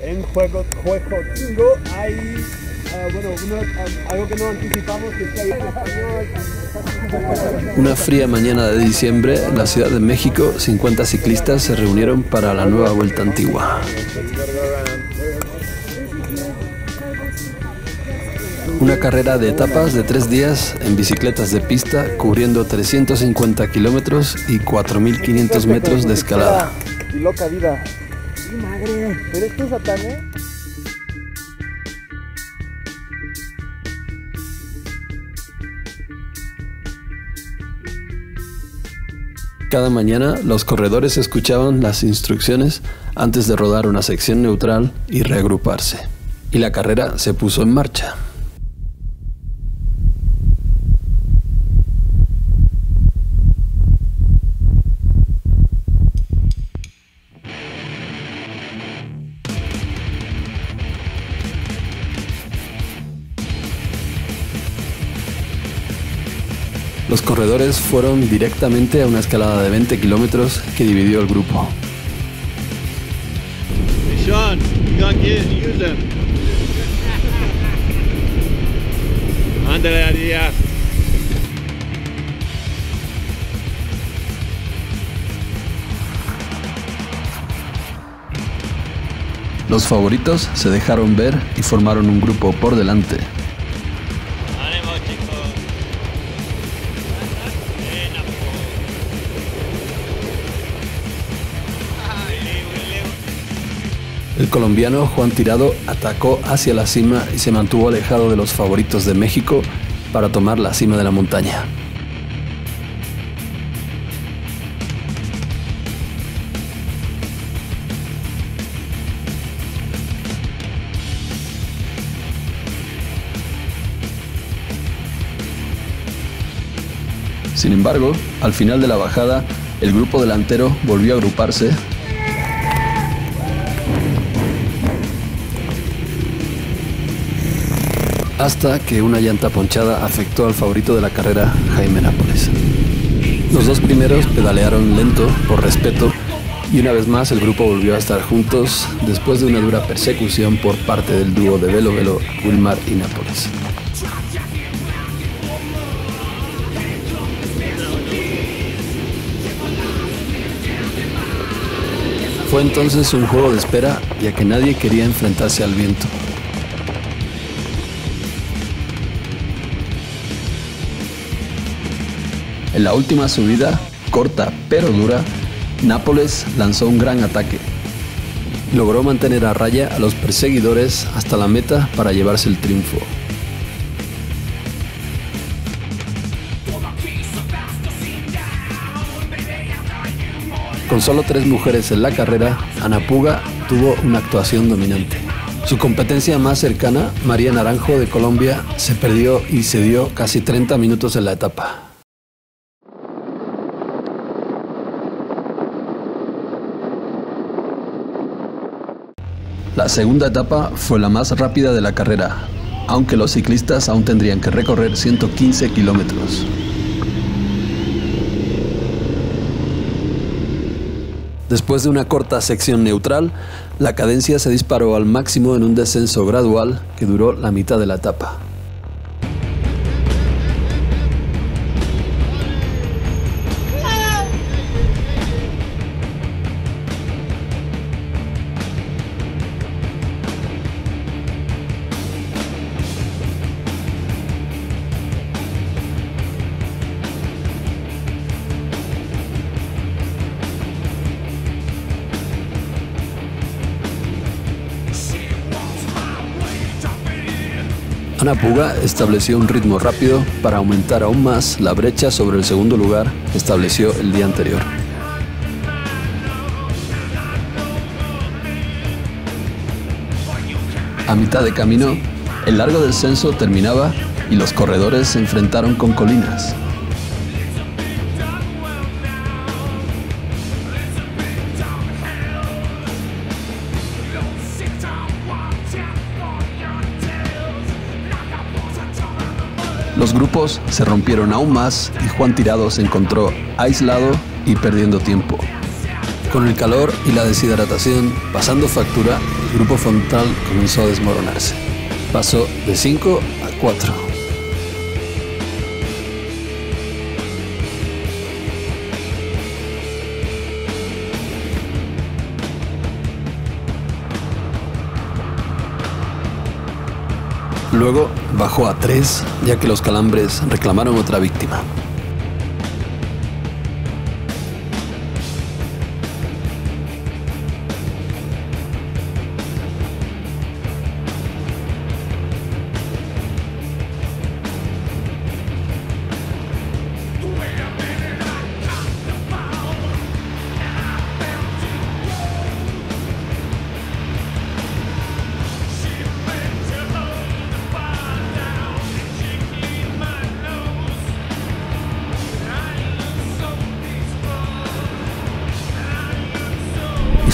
En Huejotzingo hay, algo que no anticipamos que está ahí en español. Una fría mañana de diciembre, en la Ciudad de México, 50 ciclistas se reunieron para la nueva Vuelta Antigua. Una carrera de etapas de 3 días en bicicletas de pista, cubriendo 350 kilómetros y 4.500 metros de escalada. Y loca vida. ¡Sí, madre! ¿Eres tú, Satán, eh? Cada mañana los corredores escuchaban las instrucciones antes de rodar una sección neutral y reagruparse. Y la carrera se puso en marcha. Los corredores fueron directamente a una escalada de 20 kilómetros que dividió el grupo. Hey Sean, you can't use them. Ándale, Arias. Los favoritos se dejaron ver y formaron un grupo por delante. El colombiano Juan Tirado atacó hacia la cima y se mantuvo alejado de los favoritos de México para tomar la cima de la montaña. Sin embargo, al final de la bajada, el grupo delantero volvió a agruparse hasta que una llanta ponchada afectó al favorito de la carrera, Jaime Nápoles. Los dos primeros pedalearon lento por respeto y una vez más el grupo volvió a estar juntos después de una dura persecución por parte del dúo de Velo Velo, Wilmar y Nápoles. Fue entonces un juego de espera, ya que nadie quería enfrentarse al viento. En la última subida, corta pero dura, Nápoles lanzó un gran ataque. Logró mantener a raya a los perseguidores hasta la meta para llevarse el triunfo. Con solo 3 mujeres en la carrera, Ana Puga tuvo una actuación dominante. Su competencia más cercana, María Naranjo de Colombia, se perdió y cedió casi 30 minutos en la etapa. La segunda etapa fue la más rápida de la carrera, aunque los ciclistas aún tendrían que recorrer 115 kilómetros. Después de una corta sección neutral, la cadencia se disparó al máximo en un descenso gradual que duró la mitad de la etapa. Ana Puga estableció un ritmo rápido para aumentar aún más la brecha sobre el segundo lugar que estableció el día anterior. A mitad de camino, el largo descenso terminaba y los corredores se enfrentaron con colinas. Los grupos se rompieron aún más y Juan Tirado se encontró aislado y perdiendo tiempo. Con el calor y la deshidratación pasando factura, el grupo frontal comenzó a desmoronarse. Pasó de 5 a 4. Luego bajó a 3, ya que los calambres reclamaron otra víctima.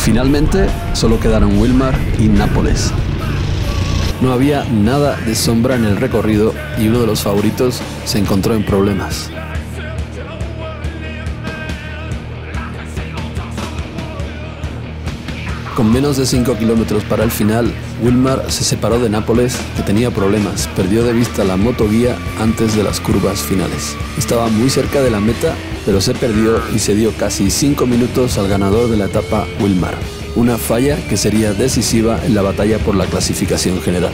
Finalmente, solo quedaron Wilmar y Nápoles. No había nada de sombra en el recorrido y uno de los favoritos se encontró en problemas. Con menos de 5 kilómetros para el final, Wilmar se separó de Nápoles, que tenía problemas. Perdió de vista la motoguía antes de las curvas finales. Estaba muy cerca de la meta, pero se perdió y se dio casi 5 minutos al ganador de la etapa, Wilmar. Una falla que sería decisiva en la batalla por la clasificación general.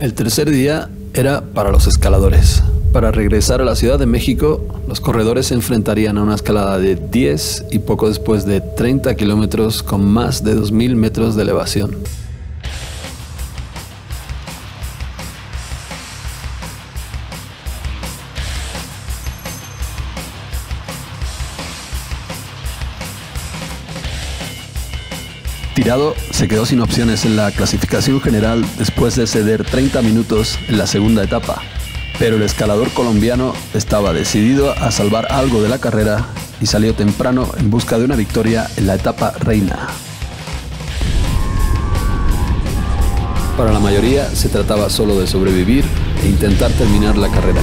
El tercer día era para los escaladores. Para regresar a la Ciudad de México, los corredores se enfrentarían a una escalada de 10 y poco después de 30 kilómetros con más de 2.000 metros de elevación. Tirado se quedó sin opciones en la clasificación general después de ceder 30 minutos en la segunda etapa, pero el escalador colombiano estaba decidido a salvar algo de la carrera y salió temprano en busca de una victoria en la etapa reina. Para la mayoría se trataba solo de sobrevivir e intentar terminar la carrera.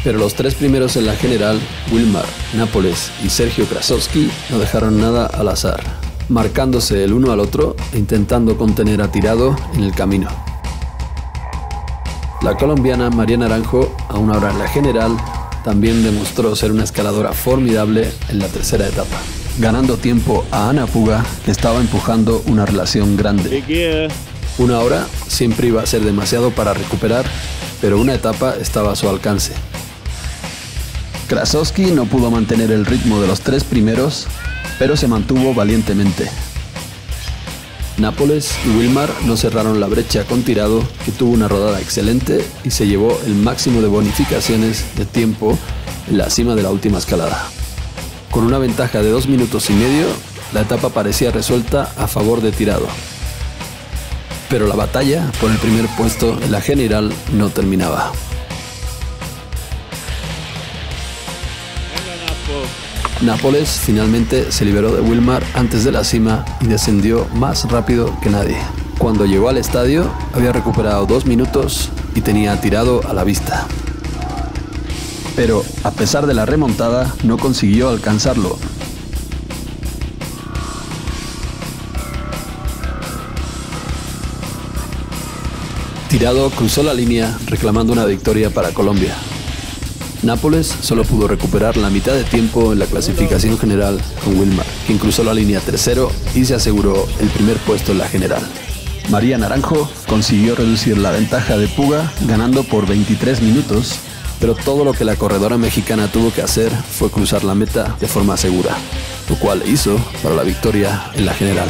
Pero los tres primeros en la general, Wilmar, Nápoles y Sergio Krasovsky, no dejaron nada al azar, marcándose el uno al otro e intentando contener a Tirado en el camino. La colombiana María Naranjo, aún ahora en la general, también demostró ser una escaladora formidable en la tercera etapa, ganando tiempo a Ana Puga, que estaba empujando una relación grande. Una hora siempre iba a ser demasiado para recuperar, pero una etapa estaba a su alcance. Krasovsky no pudo mantener el ritmo de los tres primeros, pero se mantuvo valientemente. Nápoles y Wilmar no cerraron la brecha con Tirado, que tuvo una rodada excelente y se llevó el máximo de bonificaciones de tiempo en la cima de la última escalada. Con una ventaja de 2 minutos y medio, la etapa parecía resuelta a favor de Tirado. Pero la batalla por el primer puesto en la general no terminaba. Nápoles finalmente se liberó de Wilmar antes de la cima y descendió más rápido que nadie. Cuando llegó al estadio, había recuperado 2 minutos y tenía a Tirado a la vista. Pero, a pesar de la remontada, no consiguió alcanzarlo. Tirado cruzó la línea reclamando una victoria para Colombia. Nápoles solo pudo recuperar la mitad de tiempo en la clasificación general con Wilmar, quien cruzó la línea tercero y se aseguró el primer puesto en la general. María Naranjo consiguió reducir la ventaja de Puga ganando por 23 minutos, pero todo lo que la corredora mexicana tuvo que hacer fue cruzar la meta de forma segura, lo cual hizo para la victoria en la general.